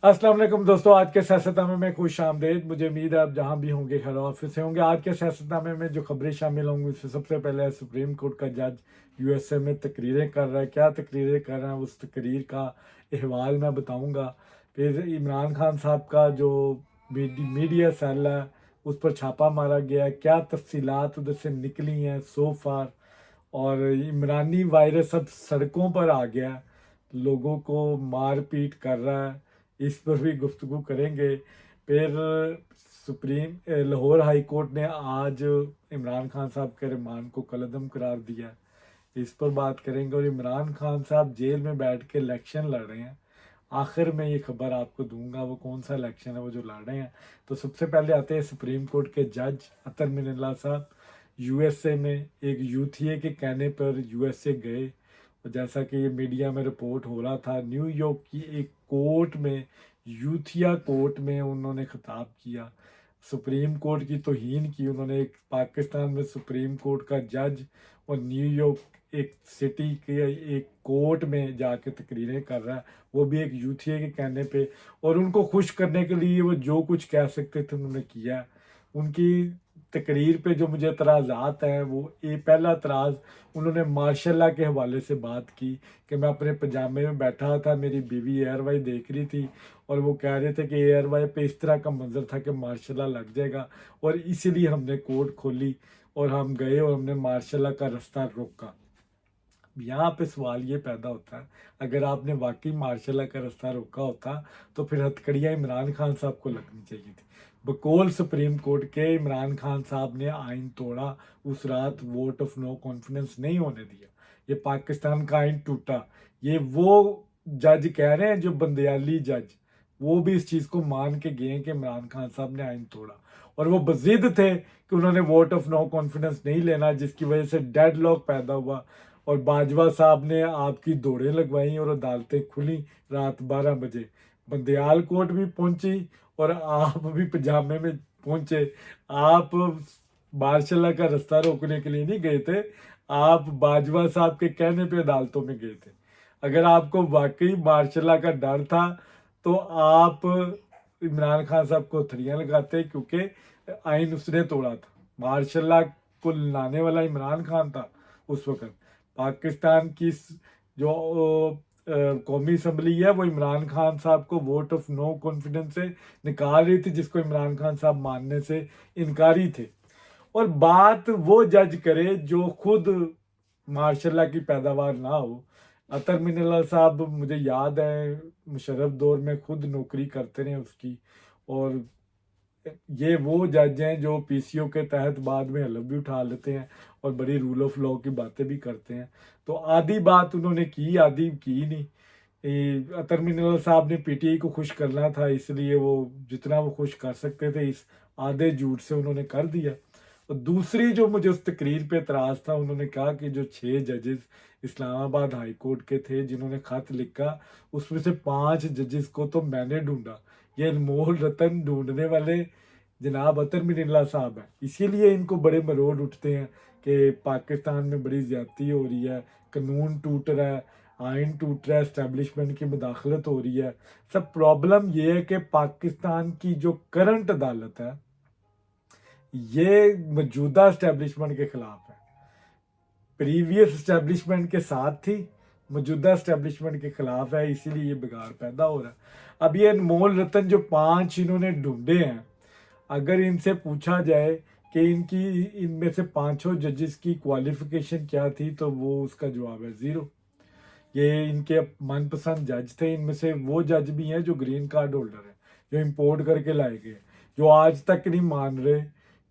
अस्सलाम वालेकुम दोस्तों, आज के सियासतनामे में खुश आमदेद। मुझे उम्मीद है आप जहां भी होंगे खैर ऑफिस से होंगे। आज के सियासतनामे में जो खबरें शामिल होंगी उसमें सबसे पहले है सुप्रीम कोर्ट का जज यूएसए में तकरीरें कर रहा है। क्या तकरीरें कर रहा है, उस तकरीर का अहवाल मैं बताऊंगा। फिर इमरान खान साहब का जो मीडिया सेल है उस पर छापा मारा गया है, क्या तफसीलात उधर से निकली हैं सो फार। और इमरानी वायरस अब सड़कों पर आ गया है, लोगों को मार पीट कर रहा है, इस पर भी गुफ्तगू करेंगे। फिर लाहौर हाई कोर्ट ने आज इमरान खान साहब के रिमांड को कलअदम करार दिया, इस पर बात करेंगे। और इमरान खान साहब जेल में बैठ के इलेक्शन लड़ रहे हैं, आखिर में ये खबर आपको दूंगा वो कौन सा इलेक्शन है वो जो लड़ रहे हैं। तो सबसे पहले आते हैं सुप्रीम कोर्ट के जज अतर मिनल्ला साहब। यूएसए में एक यूथिये के कहने पर यूएसए गए, और जैसा कि ये मीडिया में रिपोर्ट हो रहा था, न्यूयॉर्क की एक कोर्ट में, यूथिया कोर्ट में उन्होंने खिताब किया, सुप्रीम कोर्ट की तौहीन की उन्होंने। एक पाकिस्तान में सुप्रीम कोर्ट का जज और न्यूयॉर्क एक सिटी के एक कोर्ट में जाके तकरीरें कर रहा है, वो भी एक यूथिया के कहने पे। और उनको खुश करने के लिए वो जो कुछ कह सकते थे उन्होंने किया। उनकी तकरीर पे जो मुझे एतराज़ात हैं, वो ये पहला एतराज़, उन्होंने मार्शल लॉ के हवाले से बात की कि मैं अपने पजामे में बैठा था, मेरी बीवी एयरवाई देख रही थी और वो कह रहे थे कि एयरवाई पे इस तरह का मंजर था कि मार्शल लॉ लग जाएगा, और इसीलिए हमने कोर्ट खोली और हम गए और हमने मार्शल लॉ का रास्ता रोका। यहाँ पे सवाल ये पैदा होता है, अगर आपने वाकई मार्शल लॉ का रास्ता रोका होता तो फिर हथकड़ियाँ इमरान खान साहब को लगनी चाहिए थी। बकौल सुप्रीम कोर्ट के इमरान खान साहब ने आइन तोड़ा, उस रात वोट ऑफ नो कॉन्फिडेंस नहीं होने दिया, ये पाकिस्तान का आइन टूटा। ये वो जज कह रहे हैं जो बंदयाली जज, वो भी इस चीज़ को मान के गए कि इमरान खान साहब ने आइन तोड़ा, और वो बजिद थे कि उन्होंने वोट ऑफ नो कॉन्फिडेंस नहीं लेना, जिसकी वजह से डेडलॉक पैदा हुआ और बाजवा साहब ने आपकी दौड़ें लगवाई और अदालतें खुली रात 12 बजे। बंदयाल कोर्ट भी पहुंची और आप भी पजामे में पहुंचे। आप मार्शल लॉ का रास्ता रोकने के लिए नहीं गए थे, आप बाजवा साहब के कहने पे अदालतों में गए थे। अगर आपको वाकई मार्शल लॉ का डर था तो आप इमरान खान साहब को थड़ियाँ लगाते, क्योंकि आइन उसने तोड़ा था। मार्शल लॉ को लाने वाला इमरान खान था उस वक्त। पाकिस्तान की जो कौमी असम्बली है वो इमरान खान साहब को वोट ऑफ नो कॉन्फिडेंस से निकाल रही थी, जिसको इमरान खान साहब मानने से इनकारी थे। और बात वो जज करे जो खुद मार्शल लॉ की पैदावार ना हो। अतर मिनल्ला साहब, मुझे याद है मुशर्रफ दौर में खुद नौकरी करते रहे उसकी, और ये वो जज हैं जो पीसीओ के तहत बाद में हलफ भी उठा लेते हैं और बड़ी रूल ऑफ लॉ की बातें भी करते हैं। तो आधी बात उन्होंने की, आधी की नहीं। अतर मिनल्ला साहब ने पीटीआई को खुश करना था, इसलिए वो जितना वो खुश कर सकते थे इस आधे झूठ से उन्होंने कर दिया। और दूसरी जो मुझे उस तकरीर पे एतराज़ था, उन्होंने कहा कि जो 6 जजेस इस्लामाबाद हाई कोर्ट के थे जिन्होंने खत लिखा, उसमें से 5 जजेस को तो मैंने ढूंढा। ये अनमोल रतन ढूंढने वाले जनाब अतर मिनल्ला साहब हैं, इसीलिए इनको बड़े मरोड़ उठते हैं कि पाकिस्तान में बड़ी ज़्यादती हो रही है, कानून टूट रहा है, आइन टूट रहा है, इस्टेब्लिशमेंट की मुदाखलत हो रही है। सब प्रॉब्लम ये है कि पाकिस्तान की जो करंट अदालत है ये मौजूदा इस्टेब्लिशमेंट के खिलाफ है। प्रीवियस इस्टेब्लिशमेंट के साथ थी, मौजूदा इस्टेब्लिशमेंट के खिलाफ है, इसीलिए ये बिगाड़ पैदा हो रहा है। अब ये अनमोल रतन जो 5 इन्होंने ढूंढे हैं, अगर इनसे पूछा जाए कि इनकी इनमें से 5 जजेस की क्वालिफिकेशन क्या थी, तो वो उसका जवाब है ज़ीरो। ये इनके मनपसंद जज थे। इनमें से वो जज भी हैं जो ग्रीन कार्ड होल्डर हैं, जो इंपोर्ट करके लाए गए, जो आज तक नहीं मान रहे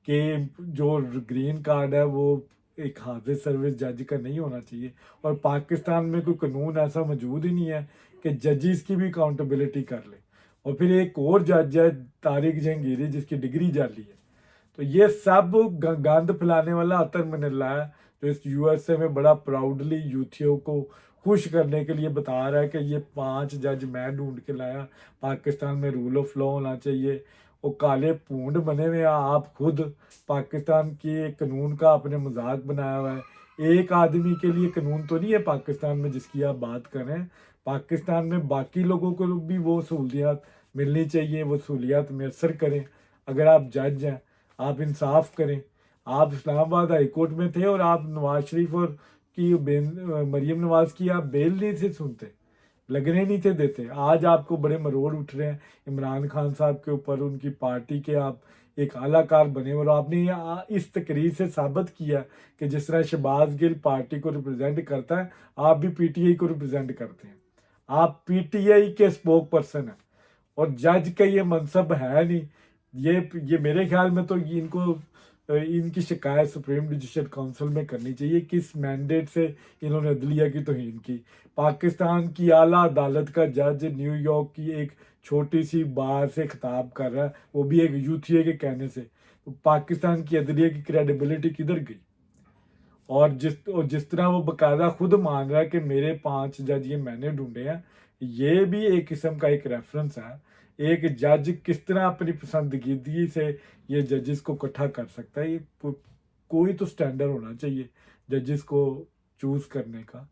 कि जो ग्रीन कार्ड है वो एक हाजिर सर्विस जज का नहीं होना चाहिए। और पाकिस्तान में कोई कानून ऐसा मौजूद ही नहीं है कि जजेस की भी अकाउंटेबिलिटी कर ले। और फिर एक और जज है तारिक जहांगीरी, जिसकी डिग्री जाली है। तो ये सब गंद फैलाने वाला अतर मिनल्ला है, जो इस यूएसए में बड़ा प्राउडली यूथियों को खुश करने के लिए बता रहा है कि ये 5 जज मैं ढूंढ के लाया, पाकिस्तान में रूल ऑफ लॉ होना चाहिए। वो काले पूंड बने हुए हैं, आप खुद पाकिस्तान के कानून का अपने मजाक बनाया हुआ है। एक आदमी के लिए कानून तो नहीं है पाकिस्तान में जिसकी आप बात कर रहे हैं। पाकिस्तान में बाकी लोगों को भी वो सहूलियात मिलनी चाहिए, वो सहूलियात मैसर करें। अगर आप जज हैं, आप इंसाफ करें। आप इस्लामाबाद हाई कोर्ट में थे और आप नवाज शरीफ और की मरीम नवाज की आप बेल नहीं थे सुनते, लगने नहीं थे देते। आज आपको बड़े मरोड़ उठ रहे हैं इमरान खान साहब के ऊपर, उनकी पार्टी के आप एक आलाकार बने और आपने इस तकरीर से साबित किया कि जिस तरह शहबाज गिल पार्टी को रिप्रेजेंट करता है, आप भी पीटीआई को रिप्रेजेंट करते हैं। आप पीटीआई के स्पोक पर्सन हैं और जज का ये मनसब है नहीं। ये मेरे ख्याल में तो इनको इनकी शिकायत सुप्रीम जुडिशल काउंसिल में करनी चाहिए। किस मैंडेट से इन्होंने अदलिया की तौहीन की। पाकिस्तान की आला अदालत का जज न्यूयॉर्क की एक छोटी सी बार से खिताब कर रहा है, वो भी एक यूथिया के कहने से। तो पाकिस्तान की अदलिया की क्रेडिबिलिटी किधर गई? और जिस तरह वो बकायदा खुद मान रहा है कि मेरे 5 जज ये मैंने ढूंढे हैं, ये भी एक किस्म का एक रेफरेंस है। एक जज किस तरह अपनी पसंदीदगी से ये जजेस को इकट्ठा कर सकता है। कोई तो स्टैंडर्ड होना चाहिए जजेस को चूज करने का।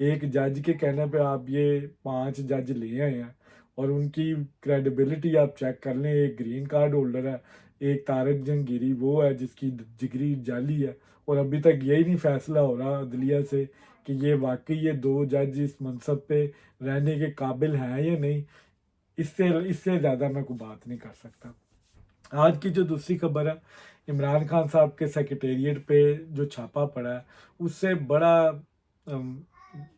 एक जज के कहने पे आप ये 5 जज ले आए हैं और उनकी क्रेडिबिलिटी आप चेक कर लें। एक ग्रीन कार्ड होल्डर है, एक तारक जंगीरी वो है जिसकी जिगरी जाली है, और अभी तक यही नहीं फैसला हो रहा अदलिया से कि ये वाकई ये 2 जज इस मनसब पे रहने के काबिल हैं या नहीं। इससे इससे ज़्यादा मैं कोई बात नहीं कर सकता। आज की जो दूसरी खबर है, इमरान खान साहब के सेक्रेटेरिएट पे जो छापा पड़ा है, उससे बड़ा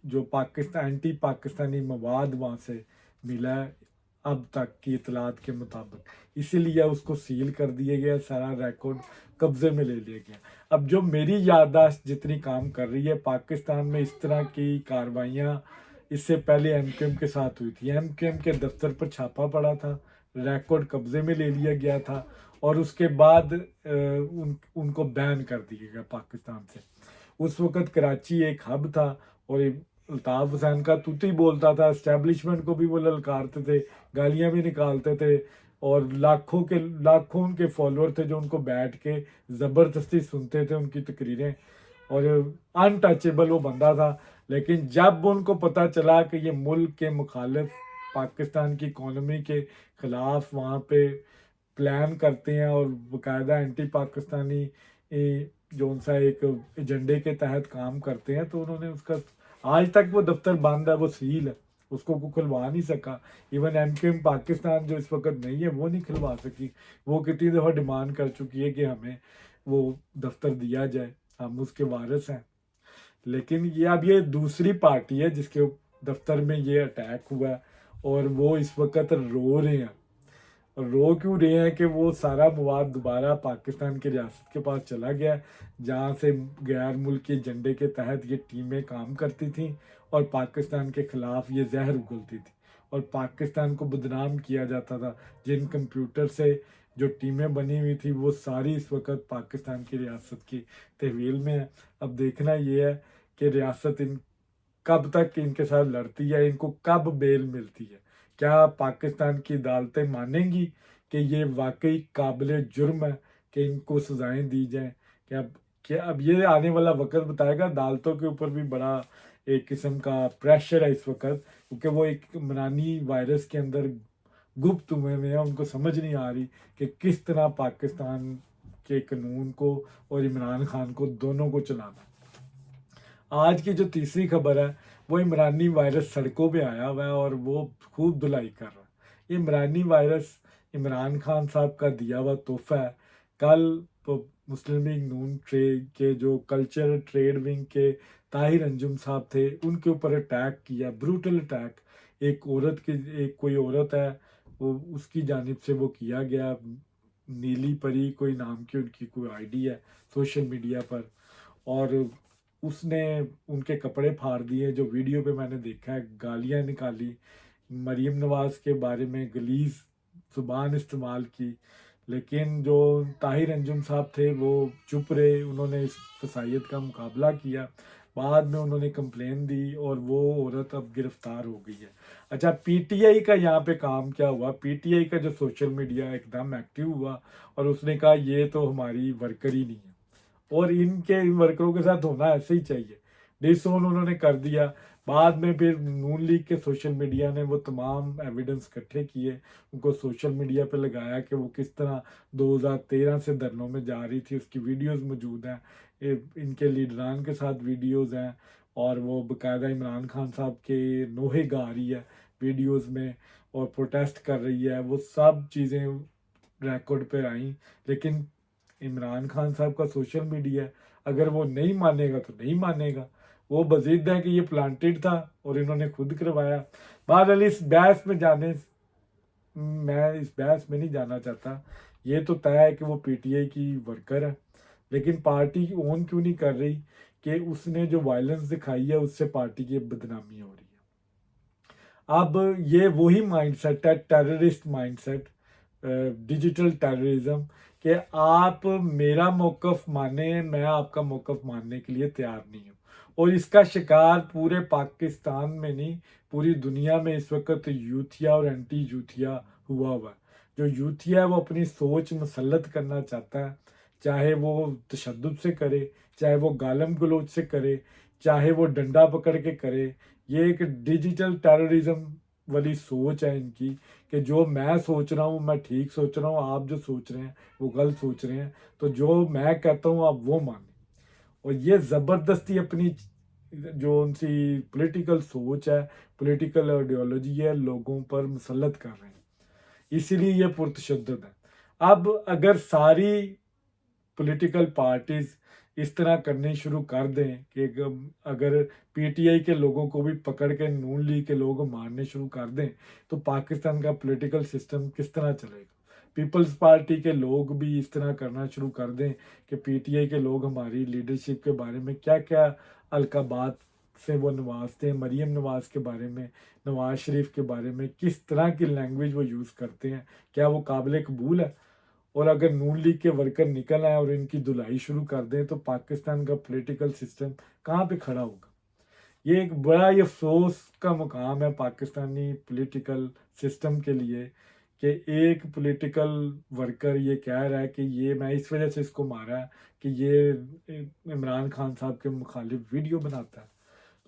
जो पाकिस्तान एंटी पाकिस्तानी मवाद वहाँ से मिला है अब तक की इतलात के मुताबिक, इसीलिए उसको सील कर दिया गया, सारा रिकॉर्ड कब्जे में ले लिया गया। अब जो मेरी याददाश्त जितनी काम कर रही है, पाकिस्तान में इस तरह की कार्रवाइयाँ इससे पहले एमक्यूएम के साथ हुई थी। एमक्यूएम के दफ्तर पर छापा पड़ा था, रिकॉर्ड कब्जे में ले लिया गया था और उसके बाद उनको बैन कर दिया गया पाकिस्तान से। उस वक़्त कराची एक हब था और अल्ताफ़ हुसैन का तूती बोलता था, इस्टेब्लिशमेंट को भी वो ललकारते थे, गालियाँ भी निकालते थे और लाखों उनके फॉलोअर थे जो उनको बैठ के ज़बरदस्ती सुनते थे उनकी तकरीरें, और अनटचेबल वो बंदा था। लेकिन जब उनको पता चला कि ये मुल्क के मुखालिफ, पाकिस्तान की इकोनॉमी के ख़िलाफ़ वहाँ पे प्लान करते हैं और बाकायदा एंटी पाकिस्तानी जो उनसा एक एजेंडे के तहत काम करते हैं, तो उन्होंने उसका आज तक वो दफ्तर बंद है, वो सील है, उसको कोई खुलवा नहीं सका। इवन एमक्यूएम पाकिस्तान जो इस वक्त नहीं है वो नहीं खुलवा सकी। वो कितनी दफ़ा डिमांड कर चुकी है कि हमें वो दफ्तर दिया जाए, हम उसके वारिस हैं। लेकिन ये दूसरी पार्टी है जिसके दफ्तर में ये अटैक हुआ है और वो इस वक्त रो रहे हैं। रो क्यों रहे हैं कि वो सारा मवाद दोबारा पाकिस्तान की रियासत के पास चला गया, जहाँ से गैर मुल्की एजेंडे के तहत ये टीमें काम करती थीं और पाकिस्तान के ख़िलाफ़ ये जहर उगलती थी और पाकिस्तान को बदनाम किया जाता था। जिन कंप्यूटर से जो टीमें बनी हुई थी वो सारी इस वक्त पाकिस्तान की रियासत की तहवील में है। अब देखना ये है कि रियासत इन कब तक इनके साथ लड़ती है, इनको कब बेल मिलती है। क्या पाकिस्तान की अदालतें मानेंगी कि ये वाकई काबिल जुर्म है कि इनको सज़ाएं दी जाएं? क्या अब ये आने वाला वक्त बताएगा। अदालतों के ऊपर भी बड़ा एक किस्म का प्रेशर है इस वक्त, क्योंकि वो एक इमरानी वायरस के अंदर गुप्त हुए हैं। उनको समझ नहीं आ रही कि किस तरह पाकिस्तान के कानून को और इमरान खान को दोनों को चलाना। आज की जो तीसरी खबर है, वो इमरानी वायरस सड़कों पे आया हुआ है और वो खूब धुलाई कर रहा है। ये इमरानी वायरस इमरान खान साहब का दिया हुआ तोहफा है। कल तो मुस्लिम लीग नून के जो कल्चर ट्रेड विंग के ताहिर अंजुम साहब थे, उनके ऊपर अटैक किया, ब्रूटल अटैक। एक कोई औरत है, वो उसकी जानिब से वो किया गया। नीली परी कोई नाम की उनकी कोई आईडी है सोशल मीडिया पर, और उसने उनके कपड़े फाड़ दिए। जो वीडियो पे मैंने देखा है, गालियाँ निकाली, मरीम नवाज के बारे में गलीज ज़ुबान इस्तेमाल की। लेकिन जो ताहिर अंजुम साहब थे वो चुप रहे, उन्होंने इस फसाइयत का मुकाबला किया। बाद में उन्होंने कंप्लेन दी और वो औरत अब गिरफ्तार हो गई है। अच्छा, पीटीआई का यहाँ पे काम क्या हुआ? पीटीआई का जो सोशल मीडिया एकदम एक्टिव हुआ और उसने कहा ये तो हमारी वर्कर ही नहीं है और इनके इन वर्करों के साथ होना ऐसे ही चाहिए। डिसोन उन्होंने कर दिया। बाद में फिर नून लीग के सोशल मीडिया ने वो तमाम एविडेंस इकट्ठे किए, उनको सोशल मीडिया पे लगाया कि वो किस तरह 2013 से धरनों में जा रही थी, उसकी वीडियोस मौजूद हैं, इनके लीडरान के साथ वीडियोस हैं, और वो बाकायदा इमरान खान साहब के नोहे गा रही है वीडियोस में और प्रोटेस्ट कर रही है, वो सब चीज़ें रिकॉर्ड पे आई। लेकिन इमरान खान साहब का सोशल मीडिया है, अगर वो नहीं मानेगा तो नहीं मानेगा, वो बजीद है कि ये प्लांटेड था और इन्होंने खुद करवाया। बहरहाल इस बहस में जाने, मैं इस बहस में नहीं जाना चाहता। ये तो तय है कि वो पीटीआई की वर्कर है, लेकिन पार्टी ओन क्यों नहीं कर रही कि उसने जो वायलेंस दिखाई है उससे पार्टी की बदनामी हो रही है। अब ये वही माइंडसेट है, टेररिस्ट माइंडसेट, डिजिटल टेररिज्म, कि आप मेरा मौकफ माने, मैं आपका मौकफ मानने के लिए तैयार नहीं हूँ। और इसका शिकार पूरे पाकिस्तान में नहीं, पूरी दुनिया में इस वक्त यूथिया और एंटी यूथिया हुआ है। जो यूथिया है वो अपनी सोच मुसल्लत करना चाहता है, चाहे वो तशद्दुद से करे, चाहे वो गालम गलोच से करे, चाहे वो डंडा पकड़ के करे। ये एक डिजिटल टेररिज्म वाली सोच है इनकी, कि जो मैं सोच रहा हूँ मैं ठीक सोच रहा हूँ, आप जो सोच रहे हैं वो गलत सोच रहे हैं, तो जो मैं कहता हूँ आप वो माने। और ये ज़बरदस्ती अपनी जो उनकी पॉलिटिकल सोच है, पॉलिटिकल आइडियोलॉजी है, लोगों पर मुसल्लत कर रहे हैं, इसीलिए ये पुरतशद्दुद है। अब अगर सारी पॉलिटिकल पार्टीज इस तरह करने शुरू कर दें कि अगर पीटीआई के लोगों को भी पकड़ के नून लीग के लोग मारने शुरू कर दें, तो पाकिस्तान का पॉलिटिकल सिस्टम किस तरह चलेगा। पीपल्स पार्टी के लोग भी इस तरह करना शुरू कर दें कि पीटीआई के लोग हमारी लीडरशिप के बारे में क्या क्या अलकाबात से वो नवाजते हैं, मरीम नवाज के बारे में, नवाज शरीफ के बारे में किस तरह की लैंग्वेज वो यूज़ करते हैं, क्या वो काबिल कबूल है। और अगर नून लीग के वर्कर निकल आए और इनकी धुलाई शुरू कर दें, तो पाकिस्तान का पॉलिटिकल सिस्टम कहाँ पे खड़ा होगा। ये एक बड़ा ही अफसोस का मुकाम है पाकिस्तानी पॉलिटिकल सिस्टम के लिए, कि एक पॉलिटिकल वर्कर ये कह रहा है कि ये मैं इस वजह से इसको मारा है कि ये इमरान खान साहब के मुखालिफ वीडियो बनाता है।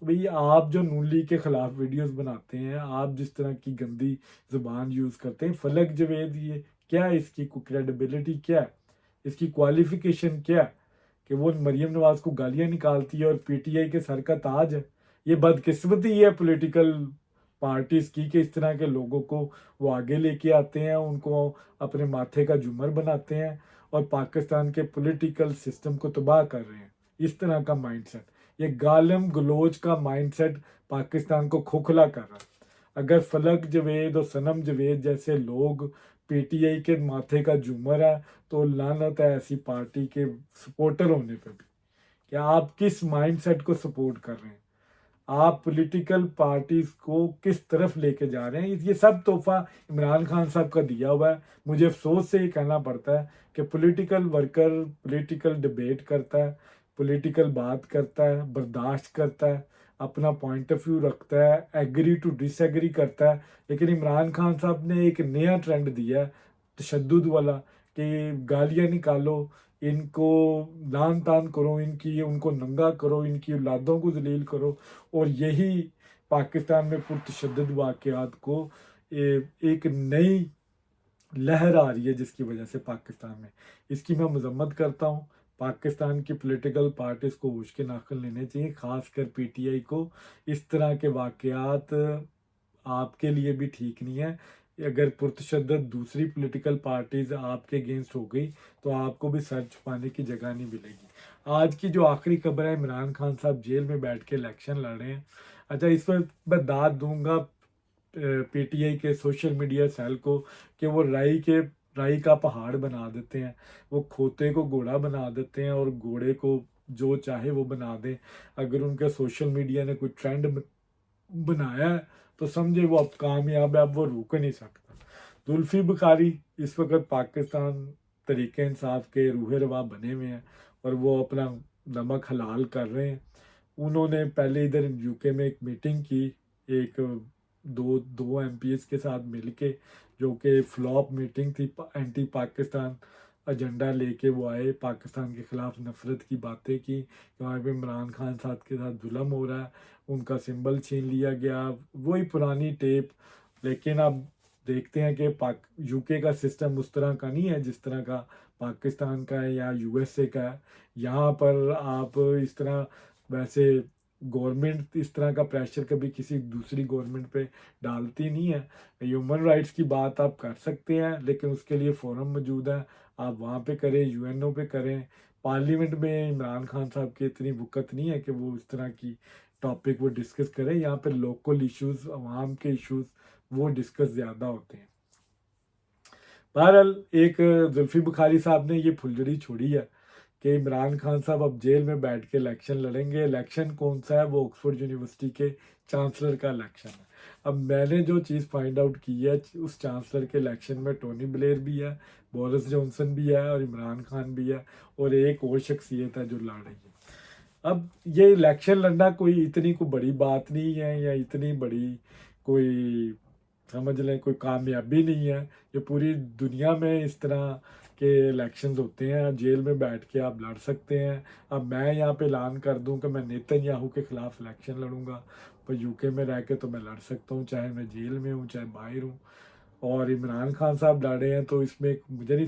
तो भाई आप जो नून लीग के खिलाफ वीडियोस बनाते हैं, आप जिस तरह की गंदी जुबान यूज़ करते हैं, फलक जवेद ये क्या है, इसकी क्रेडिबिलिटी क्या है, इसकी क्वालिफिकेशन क्या है कि वो मरीम नवाज को गालियां निकालती है और पीटीआई के सर का ताज है। ये बदकिस्मती है पॉलिटिकल पार्टीज की कि इस तरह के लोगों को वो आगे लेके आते हैं, उनको अपने माथे का झूमर बनाते हैं और पाकिस्तान के पॉलिटिकल सिस्टम को तबाह कर रहे हैं। इस तरह का माइंडसेट, ये गालिम गलोच का माइंडसेट पाकिस्तान को खोखला कर रहा है। अगर फलक जवेद और सनम जवेद जैसे लोग पीटीआई के माथे का झूमर है, तो लानत है ऐसी पार्टी के सपोर्टर होने पे भी, कि आप किस माइंडसेट को सपोर्ट कर रहे हैं, आप पॉलिटिकल पार्टीज को किस तरफ लेके जा रहे हैं। ये सब तोहफा इमरान खान साहब का दिया हुआ है। मुझे अफसोस से ये कहना पड़ता है कि पॉलिटिकल वर्कर पॉलिटिकल डिबेट करता है, पॉलिटिकल बात करता है, बर्दाश्त करता है, अपना पॉइंट ऑफ व्यू रखता है, एग्री टू डिसएग्री करता है। लेकिन इमरान खान साहब ने एक नया ट्रेंड दिया है तशद्दुद वाला, कि गालियाँ निकालो, इनको लान तान करो, इनकी उनको नंगा करो, इनकी औलादों को जलील करो। और यही पाकिस्तान में पुरतशद्दुद वाक़यात को एक नई लहर आ रही है, जिसकी वजह से पाकिस्तान में, इसकी मैं मजम्मत करता हूँ। पाकिस्तान की पॉलिटिकल पार्टीज को होश के नाखुन लेने चाहिए, ख़ासकर पीटीआई को। इस तरह के वाक़यात आपके लिए भी ठीक नहीं है। अगर पुरतशद्दुद दूसरी पॉलिटिकल पार्टीज आपके अगेंस्ट हो गई, तो आपको भी सर छुपाने की जगह नहीं मिलेगी। आज की जो आखिरी खबर है, इमरान खान साहब जेल में बैठ के इलेक्शन लड़ रहे हैं। अच्छा, इस पर मैं दाद दूंगा पीटीआई के सोशल मीडिया सेल को, कि वो राई का पहाड़ बना देते हैं, वो खोते को घोड़ा बना देते हैं और घोड़े को जो चाहे वो बना दें। अगर उनके सोशल मीडिया ने कोई ट्रेंड बनाया है, तो समझे वो अब कामयाब है, अब वो रुक नहीं सकता। जुल्फी बुखारी इस वक्त पाकिस्तान तरीके इंसाफ के रूहे रवा बने हुए हैं और वो अपना नमक हलाल कर रहे हैं। उन्होंने पहले इधर यूके में एक मीटिंग की, एक दो दो एमपीएस के साथ मिलके, जो कि फ्लॉप मीटिंग थी, एंटी पाकिस्तान एजेंडा लेके वो आए, पाकिस्तान के ख़िलाफ़ नफ़रत की बातें की कि वहाँ पे इमरान खान साहब के साथ जुल्म हो रहा है, उनका सिंबल छीन लिया गया, वही पुरानी टेप। लेकिन अब देखते हैं कि पाक यूके का सिस्टम उस तरह का नहीं है जिस तरह का पाकिस्तान का है या यूएसए का है। यहाँ पर आप इस तरह, वैसे गवर्नमेंट इस तरह का प्रेशर कभी किसी दूसरी गवर्नमेंट पे डालती नहीं है। ह्यूमन राइट्स की बात आप कर सकते हैं, लेकिन उसके लिए फोरम मौजूद है, आप वहाँ पे करें, यूएनओ पे करें। पार्लियामेंट में इमरान खान साहब की इतनी वक़्त नहीं है कि वो इस तरह की टॉपिक वो डिस्कस करें। यहाँ पे लोकल इश्यूज, अवाम के इश्यूज वो डिस्कस ज़्यादा होते हैं। बहरहाल एक जुल्फी बुखारी साहब ने ये फुलझड़ी छोड़ी है कि इमरान खान साहब अब जेल में बैठ के इलेक्शन लड़ेंगे। इलेक्शन कौन सा है? वो ऑक्सफोर्ड यूनिवर्सिटी के चांसलर का इलेक्शन है। अब मैंने जो चीज़ फाइंड आउट की है, उस चांसलर के इलेक्शन में टोनी ब्लेयर भी है, बोरिस जॉनसन भी है और इमरान खान भी है, और एक और शख्सियत है जो लड़ रही है। अब ये इलेक्शन लड़ना कोई इतनी कोई बड़ी बात नहीं है, या इतनी बड़ी कोई, समझ लें, कोई कामयाबी नहीं है। ये पूरी दुनिया में इस तरह के इलेक्शंस होते हैं, जेल में बैठ के आप लड़ सकते हैं। अब मैं यहाँ पे ऐलान कर दूं कि मैं नेतन्याहू के ख़िलाफ़ इलेक्शन लड़ूंगा, पर यूके में रह के तो मैं लड़ सकता हूँ, चाहे मैं जेल में हूँ चाहे बाहर हूँ। और इमरान खान साहब लड़े हैं, तो इसमें मुझे नहीं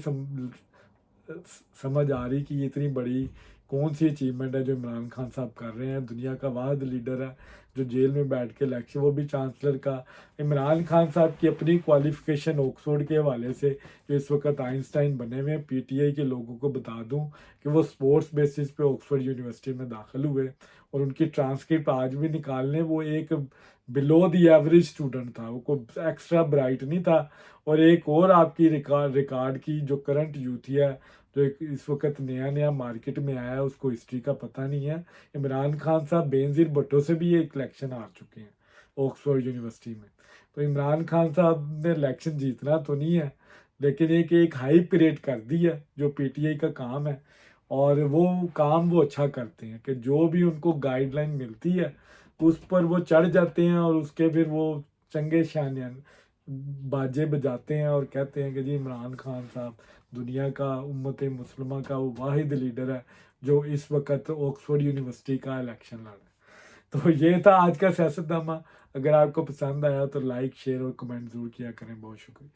समझ आ रही कि ये इतनी बड़ी कौन सी अचीवमेंट है जो इमरान खान साहब कर रहे हैं। दुनिया का वाहिद लीडर है जो जेल में बैठ के इलेक्शन, वो भी चांसलर का। इमरान खान साहब की अपनी क्वालिफिकेशन ऑक्सफोर्ड के हवाले से, जो इस वक्त आइंस्टाइन बने हुए हैं, पीटीआई के लोगों को बता दूं कि वो स्पोर्ट्स बेसिस पे ऑक्सफोर्ड यूनिवर्सिटी में दाखिल हुए, और उनकी ट्रांसक्रिप्ट आज भी निकाल लें, वो एक बिलो द एवरेज स्टूडेंट था, वो कोई एक्स्ट्रा ब्राइट नहीं था। और एक और आपकी रिकॉर्ड की, जो करंट यूथिया है, जो एक इस वक्त नया नया मार्केट में आया है, उसको हिस्ट्री का पता नहीं है, इमरान खान साहब बेनजीर भुट्टो से भी ये इलेक्शन हार चुके हैं ऑक्सफोर्ड यूनिवर्सिटी में। तो इमरान खान साहब ने इलेक्शन जीतना तो नहीं है, लेकिन एक हाइप क्रिएट कर दी है, जो पीटीआई का काम है। और वो काम वो अच्छा करते हैं कि जो भी उनको गाइडलाइन मिलती है उस पर वो चढ़ जाते हैं, और उसके फिर वो चंगे शान बाजे बजाते हैं और कहते हैं कि जी इमरान खान साहब दुनिया का, उम्मत मुस्लिमा का वो वाहिद लीडर है जो इस वक्त ऑक्सफोर्ड यूनिवर्सिटी का इलेक्शन लड़ रहा है। तो ये था आज का सियासतनामा। अगर आपको पसंद आया तो लाइक, शेयर और कमेंट ज़रूर किया करें। बहुत शुक्रिया।